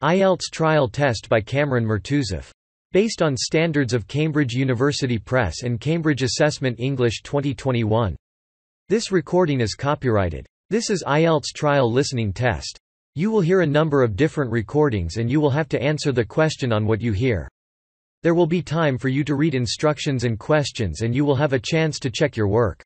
IELTS Trial Test by Cameron Murtuzov. Based on standards of Cambridge University Press and Cambridge Assessment English 2021. This recording is copyrighted. This is IELTS Trial Listening Test. You will hear a number of different recordings and you will have to answer the question on what you hear. There will be time for you to read instructions and questions and you will have a chance to check your work.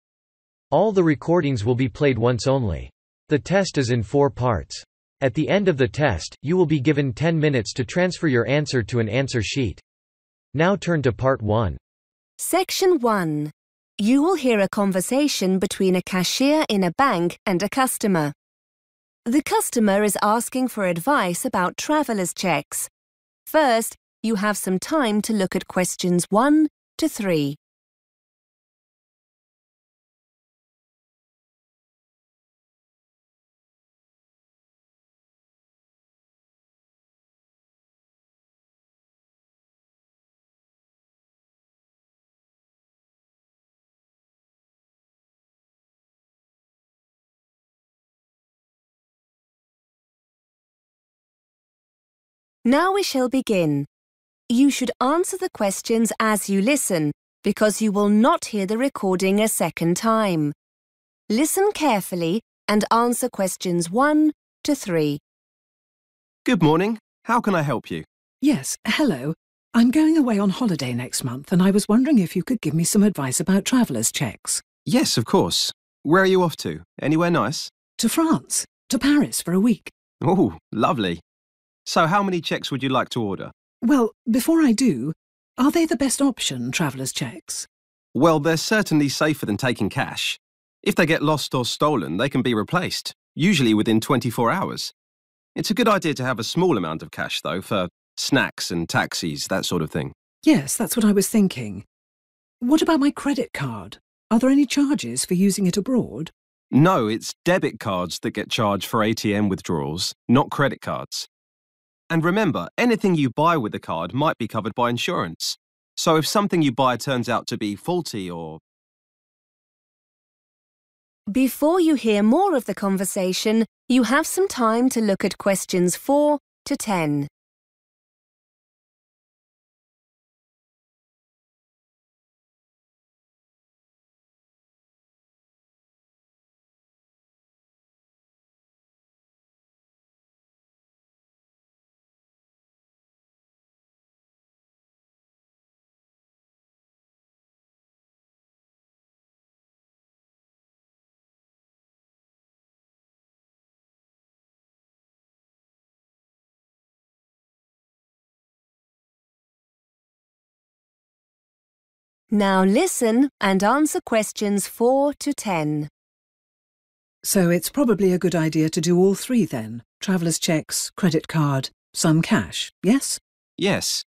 All the recordings will be played once only. The test is in 4 parts. At the end of the test, you will be given 10 minutes to transfer your answer to an answer sheet. Now turn to Part 1. Section 1. You will hear a conversation between a cashier in a bank and a customer. The customer is asking for advice about traveller's checks. First, you have some time to look at questions 1 to 3. Now we shall begin. You should answer the questions as you listen, because you will not hear the recording a second time. Listen carefully and answer questions 1 to 3. Good morning. How can I help you? Yes, hello. I'm going away on holiday next month and I was wondering if you could give me some advice about traveller's checks. Yes, of course. Where are you off to? Anywhere nice? To France. To Paris for a week. Oh, lovely. So how many checks would you like to order? Well, before I do, are they the best option, traveller's checks? Well, they're certainly safer than taking cash. If they get lost or stolen, they can be replaced, usually within 24 hours. It's a good idea to have a small amount of cash, though, for snacks and taxis, that sort of thing. Yes, that's what I was thinking. What about my credit card? Are there any charges for using it abroad? No, it's debit cards that get charged for ATM withdrawals, not credit cards. And remember, anything you buy with the card might be covered by insurance. So if something you buy turns out to be faulty or... Before you hear more of the conversation, you have some time to look at questions 4 to 10. Now listen and answer questions 4 to 10. So it's probably a good idea to do all 3 then. Traveller's checks, credit card, some cash, yes? Yes.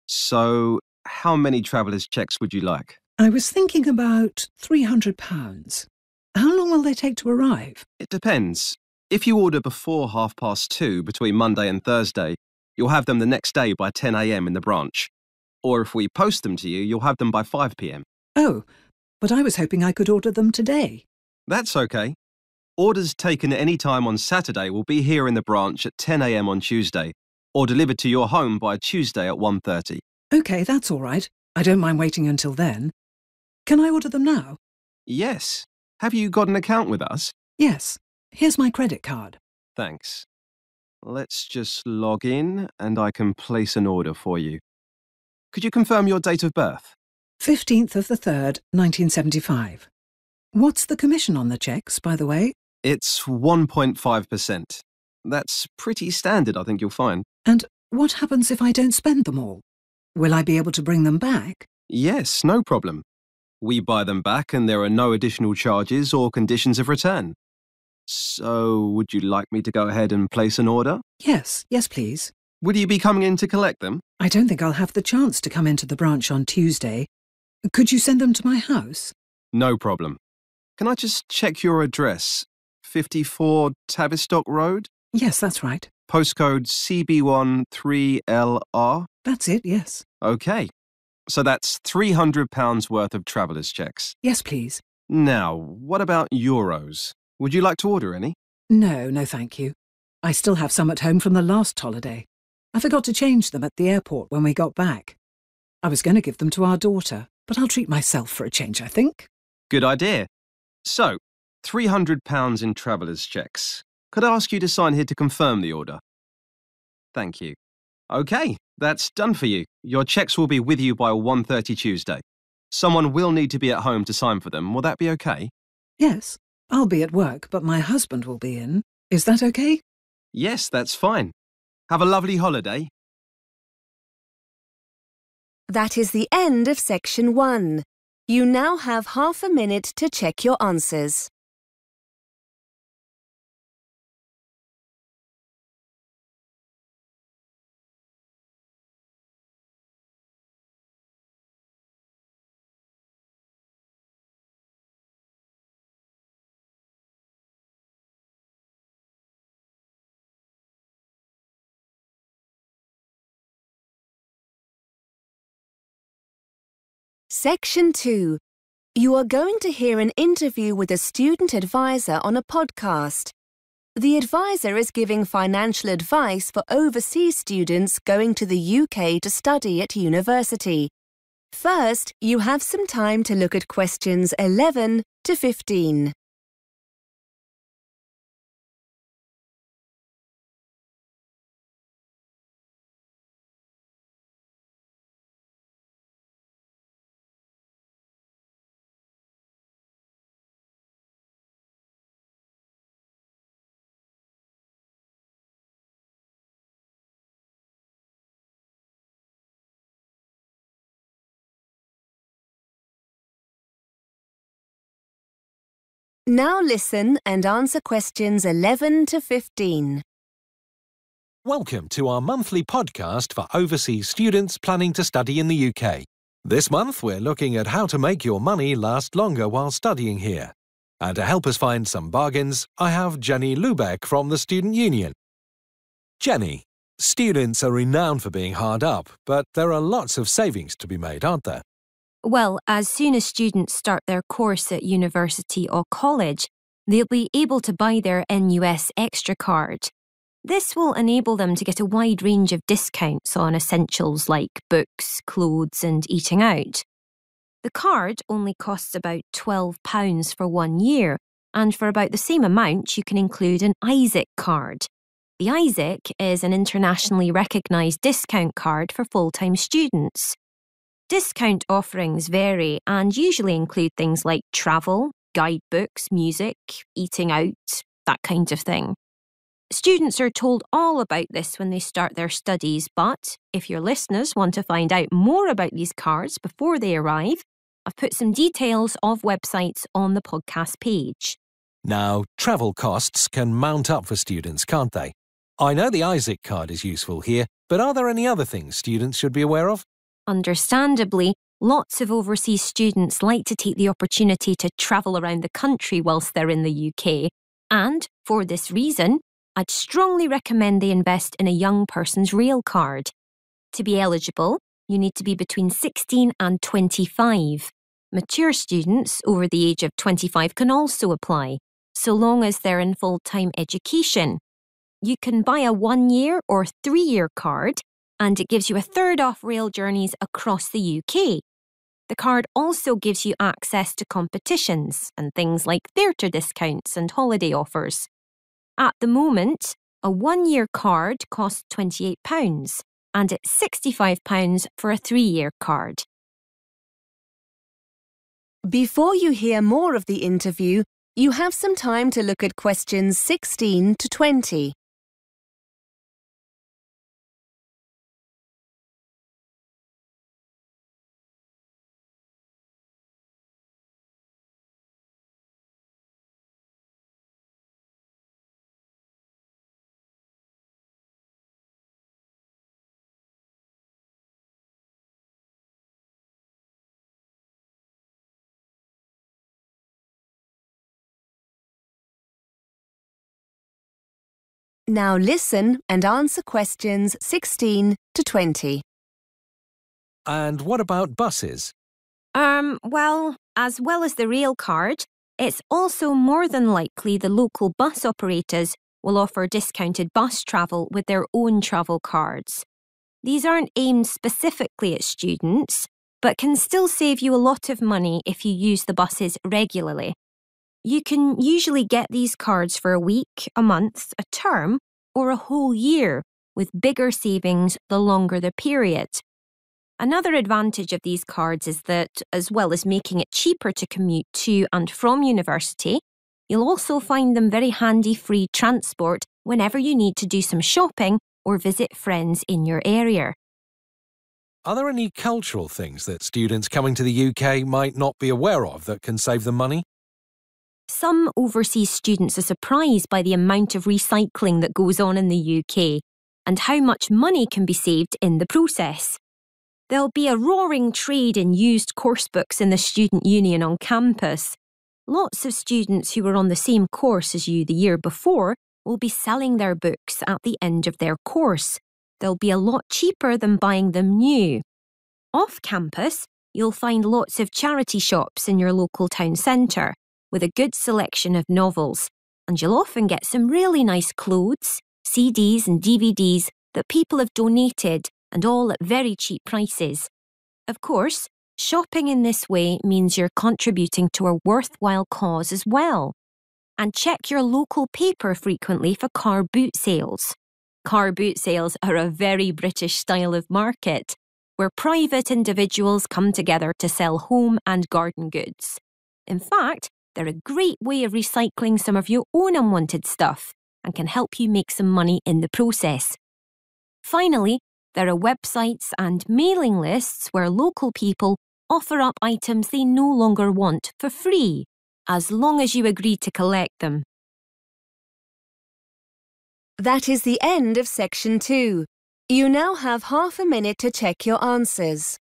So how many traveller's checks would you like? I was thinking about £300. How long will they take to arrive? It depends. If you order before 2:30 between Monday and Thursday, you'll have them the next day by 10 a.m. in the branch. Or if we post them to you, you'll have them by 5 p.m. Oh, but I was hoping I could order them today. That's okay. Orders taken at any time on Saturday will be here in the branch at 10 a.m. on Tuesday, or delivered to your home by Tuesday at 1:30. OK, that's all right. I don't mind waiting until then. Can I order them now? Yes. Have you got an account with us? Yes. Here's my credit card. Thanks. Let's just log in and I can place an order for you. Could you confirm your date of birth? 15th of the 3rd, 1975. What's the commission on the checks, by the way? It's 1.5%. That's pretty standard, I think you'll find. And what happens if I don't spend them all? Will I be able to bring them back? Yes, no problem. We buy them back and there are no additional charges or conditions of return. So, would you like me to go ahead and place an order? Yes, please. Would you be coming in to collect them? I don't think I'll have the chance to come into the branch on Tuesday. Could you send them to my house? No problem. Can I just check your address? 54 Tavistock Road? Yes, that's right. Postcode CB1 3LR? That's it, yes. OK. So that's £300 worth of travellers' checks. Yes, please. Now, what about euros? Would you like to order any? No, thank you. I still have some at home from the last holiday. I forgot to change them at the airport when we got back. I was going to give them to our daughter, but I'll treat myself for a change, I think. Good idea. So, £300 in travellers' cheques. Could I ask you to sign here to confirm the order? Thank you. OK, that's done for you. Your cheques will be with you by 1:30 Tuesday. Someone will need to be at home to sign for them. Will that be OK? Yes, I'll be at work, but my husband will be in. Is that OK? Yes, that's fine. Have a lovely holiday. That is the end of section 1. You now have half a minute to check your answers. Section 2. You are going to hear an interview with a student advisor on a podcast. The advisor is giving financial advice for overseas students going to the UK to study at university. First, you have some time to look at questions 11 to 15. Now listen and answer questions 11 to 15. Welcome to our monthly podcast for overseas students planning to study in the UK. This month, we're looking at how to make your money last longer while studying here. And to help us find some bargains, I have Jenny Lubeck from the Student Union. Jenny, students are renowned for being hard up, but there are lots of savings to be made, aren't there? Well, as soon as students start their course at university or college, they'll be able to buy their NUS Extra card. This will enable them to get a wide range of discounts on essentials like books, clothes and eating out. The card only costs about £12 for 1 year, and for about the same amount you can include an ISIC card. The ISIC is an internationally recognised discount card for full-time students. Discount offerings vary and usually include things like travel, guidebooks, music, eating out, that kind of thing. Students are told all about this when they start their studies, but if your listeners want to find out more about these cards before they arrive, I've put some details of websites on the podcast page. Now, travel costs can mount up for students, can't they? I know the ISIC card is useful here, but are there any other things students should be aware of? Understandably, lots of overseas students like to take the opportunity to travel around the country whilst they're in the UK, and for this reason, I'd strongly recommend they invest in a young person's rail card. To be eligible, you need to be between 16 and 25. Mature students over the age of 25 can also apply, so long as they're in full-time education. You can buy a 1-year or 3-year card, and it gives you a third off rail journeys across the UK. The card also gives you access to competitions and things like theatre discounts and holiday offers. At the moment, a 1-year card costs £28 and it's £65 for a 3-year card. Before you hear more of the interview, you have some time to look at questions 16 to 20. Now listen and answer questions 16 to 20. And what about buses? Well, as well as the rail card, it's also more than likely the local bus operators will offer discounted bus travel with their own travel cards. These aren't aimed specifically at students, but can still save you a lot of money if you use the buses regularly. You can usually get these cards for a week, a month, a term, or a whole year, with bigger savings the longer the period. Another advantage of these cards is that, as well as making it cheaper to commute to and from university, you'll also find them very handy free transport whenever you need to do some shopping or visit friends in your area. Are there any cultural things that students coming to the UK might not be aware of that can save them money? Some overseas students are surprised by the amount of recycling that goes on in the UK and how much money can be saved in the process. There'll be a roaring trade in used course books in the student union on campus. Lots of students who were on the same course as you the year before will be selling their books at the end of their course. They'll be a lot cheaper than buying them new. Off campus, you'll find lots of charity shops in your local town centre with a good selection of novels, and you'll often get some really nice clothes, CDs and DVDs that people have donated, and all at very cheap prices. Of course, shopping in this way means you're contributing to a worthwhile cause as well. And check your local paper frequently for car boot sales. Car boot sales are a very British style of market, where private individuals come together to sell home and garden goods. In fact, they're a great way of recycling some of your own unwanted stuff and can help you make some money in the process. Finally, there are websites and mailing lists where local people offer up items they no longer want for free, as long as you agree to collect them. That is the end of section 2. You now have half a minute to check your answers.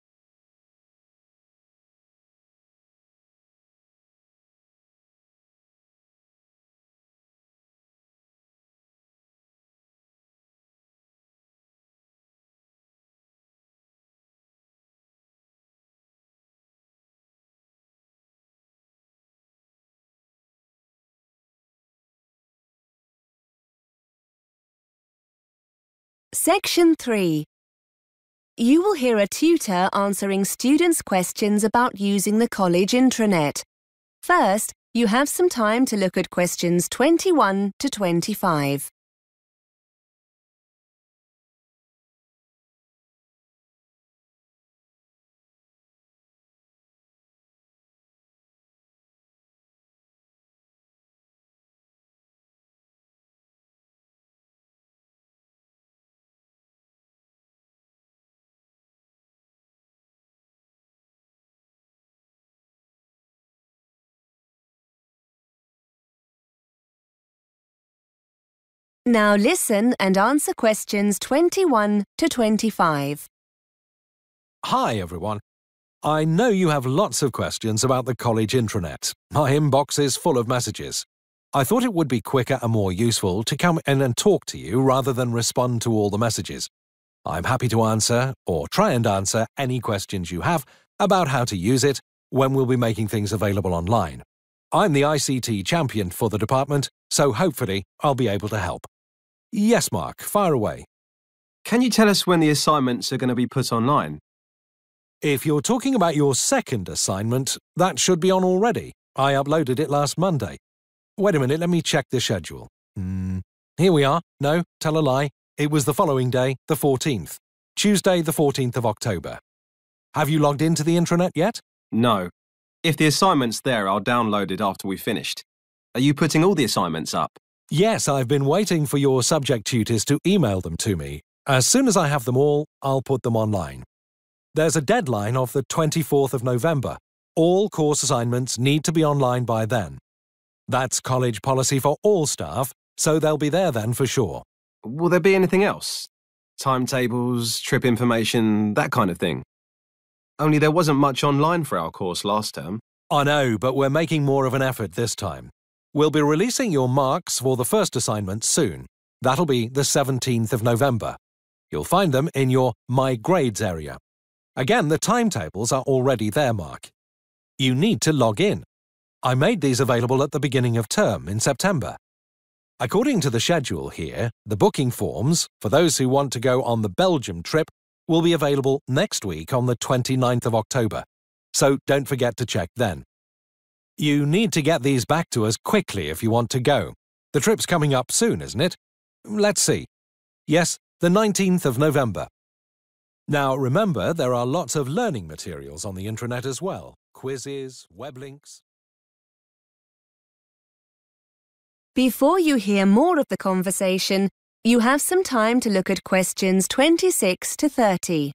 Section 3. You will hear a tutor answering students' questions about using the college intranet. First, you have some time to look at questions 21 to 25. Now listen and answer questions 21 to 25. Hi, everyone. I know you have lots of questions about the college intranet. My inbox is full of messages. I thought it would be quicker and more useful to come in and talk to you rather than respond to all the messages. I'm happy to answer, or try and answer, any questions you have about how to use it when we'll be making things available online. I'm the ICT champion for the department, so hopefully I'll be able to help. Yes, Mark, fire away. Can you tell us when the assignments are going to be put online? If you're talking about your second assignment, that should be on already. I uploaded it last Monday. Wait a minute, let me check the schedule. Here we are. No, tell a lie. It was the following day, the 14th. Tuesday, the 14th of October. Have you logged into the intranet yet? No. If the assignment's there, I'll download it after we've finished. Are you putting all the assignments up? Yes, I've been waiting for your subject tutors to email them to me. As soon as I have them all, I'll put them online. There's a deadline of the 24th of November. All course assignments need to be online by then. That's college policy for all staff, so they'll be there then for sure. Will there be anything else? Timetables, trip information, that kind of thing? Only there wasn't much online for our course last term. I know, but we're making more of an effort this time. We'll be releasing your marks for the first assignment soon. That'll be the 17th of November. You'll find them in your My Grades area. Again, the timetables are already there, Mark. You need to log in. I made these available at the beginning of term in September. According to the schedule here, the booking forms, for those who want to go on the Belgium trip, will be available next week on the 29th of October, so don't forget to check then. You need to get these back to us quickly if you want to go. The trip's coming up soon, isn't it? Let's see. Yes, the 19th of November. Now remember, there are lots of learning materials on the intranet as well. Quizzes, web links. Before you hear more of the conversation, you have some time to look at questions 26 to 30.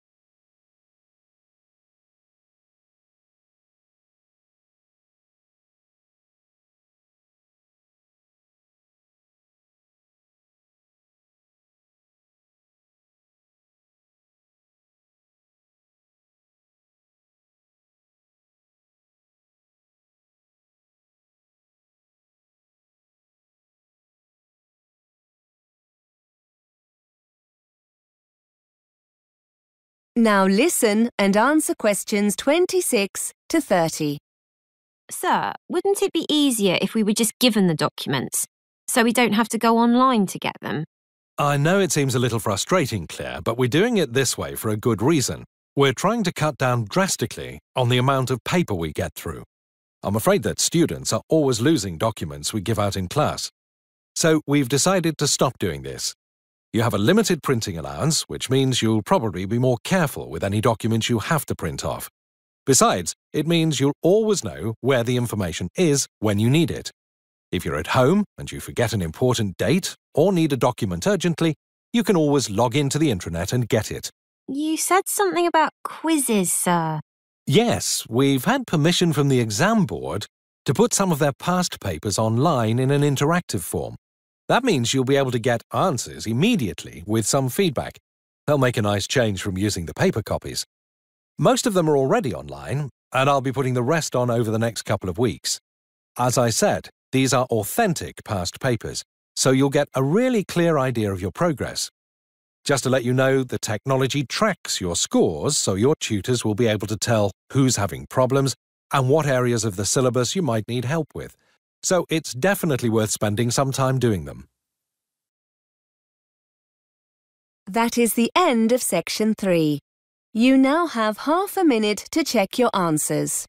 Now listen and answer questions 26 to 30. Sir, wouldn't it be easier if we were just given the documents, so we don't have to go online to get them? I know it seems a little frustrating, Claire, but we're doing it this way for a good reason. We're trying to cut down drastically on the amount of paper we get through. I'm afraid that students are always losing documents we give out in class. So we've decided to stop doing this. You have a limited printing allowance, which means you'll probably be more careful with any documents you have to print off. Besides, it means you'll always know where the information is when you need it. If you're at home and you forget an important date or need a document urgently, you can always log into the intranet and get it. You said something about quizzes, sir. Yes, we've had permission from the exam board to put some of their past papers online in an interactive form. That means you'll be able to get answers immediately with some feedback. They'll make a nice change from using the paper copies. Most of them are already online, and I'll be putting the rest on over the next couple of weeks. As I said, these are authentic past papers, so you'll get a really clear idea of your progress. Just to let you know, the technology tracks your scores, so your tutors will be able to tell who's having problems and what areas of the syllabus you might need help with. So it's definitely worth spending some time doing them. That is the end of section 3. You now have half a minute to check your answers.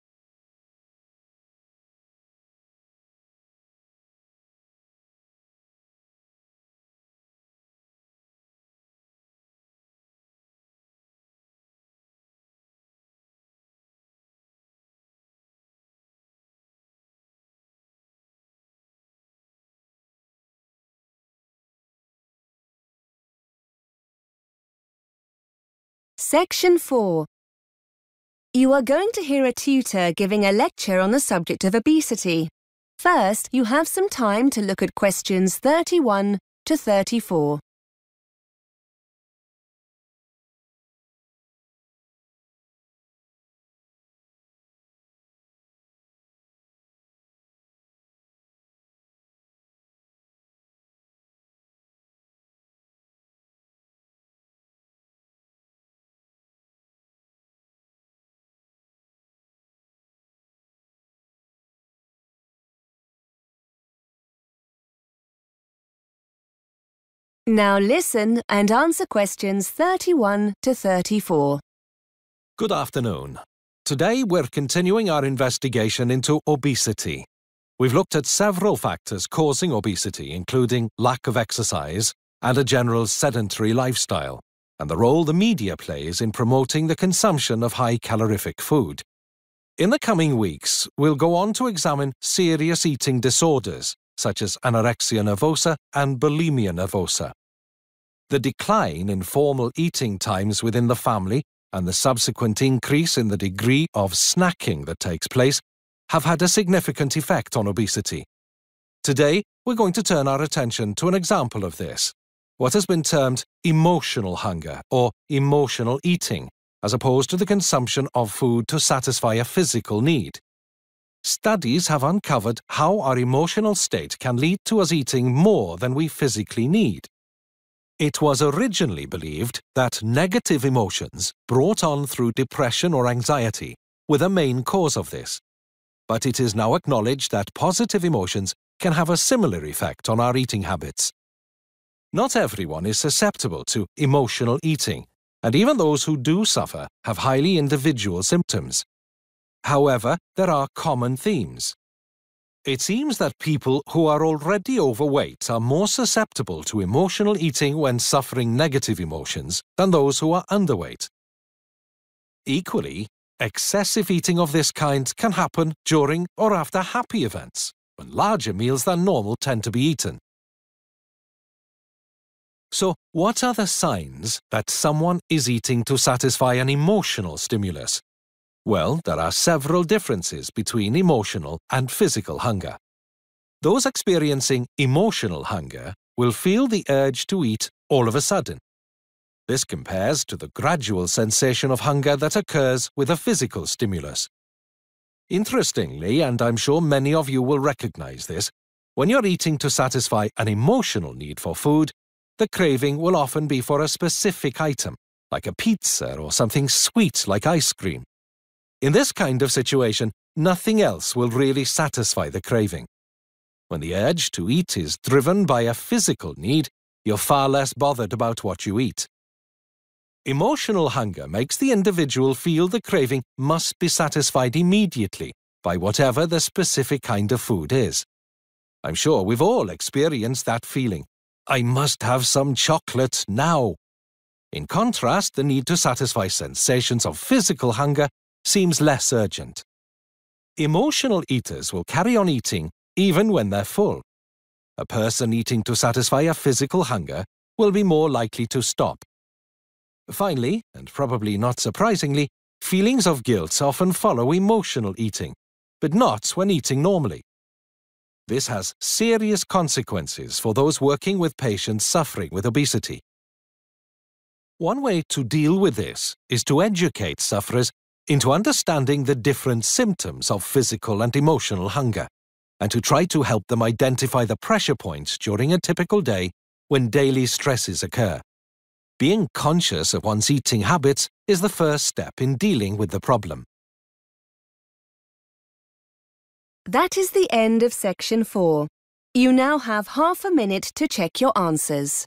Section 4. You are going to hear a tutor giving a lecture on the subject of obesity. First, you have some time to look at questions 31 to 34. Now listen and answer questions 31 to 34. Good afternoon. Today we're continuing our investigation into obesity. We've looked at several factors causing obesity, including lack of exercise and a general sedentary lifestyle, and the role the media plays in promoting the consumption of high-calorific food. In the coming weeks, we'll go on to examine serious eating disorders, such as anorexia nervosa and bulimia nervosa. The decline in formal eating times within the family and the subsequent increase in the degree of snacking that takes place have had a significant effect on obesity. Today, we're going to turn our attention to an example of this, what has been termed emotional hunger or emotional eating, as opposed to the consumption of food to satisfy a physical need. Studies have uncovered how our emotional state can lead to us eating more than we physically need. It was originally believed that negative emotions brought on through depression or anxiety were the main cause of this. But it is now acknowledged that positive emotions can have a similar effect on our eating habits. Not everyone is susceptible to emotional eating, and even those who do suffer have highly individual symptoms. However, there are common themes. It seems that people who are already overweight are more susceptible to emotional eating when suffering negative emotions than those who are underweight. Equally, excessive eating of this kind can happen during or after happy events, when larger meals than normal tend to be eaten. So, what are the signs that someone is eating to satisfy an emotional stimulus? Well, there are several differences between emotional and physical hunger. Those experiencing emotional hunger will feel the urge to eat all of a sudden. This compares to the gradual sensation of hunger that occurs with a physical stimulus. Interestingly, and I'm sure many of you will recognize this, when you're eating to satisfy an emotional need for food, the craving will often be for a specific item, like a pizza or something sweet like ice cream. In this kind of situation, nothing else will really satisfy the craving. When the urge to eat is driven by a physical need, you're far less bothered about what you eat. Emotional hunger makes the individual feel the craving must be satisfied immediately by whatever the specific kind of food is. I'm sure we've all experienced that feeling. I must have some chocolate now. In contrast, the need to satisfy sensations of physical hunger seems less urgent. Emotional eaters will carry on eating even when they're full. A person eating to satisfy a physical hunger will be more likely to stop. Finally, and probably not surprisingly, feelings of guilt often follow emotional eating, but not when eating normally. This has serious consequences for those working with patients suffering with obesity. One way to deal with this is to educate sufferers into understanding the different symptoms of physical and emotional hunger, and to try to help them identify the pressure points during a typical day when daily stresses occur. Being conscious of one's eating habits is the first step in dealing with the problem. That is the end of section 4. You now have half a minute to check your answers.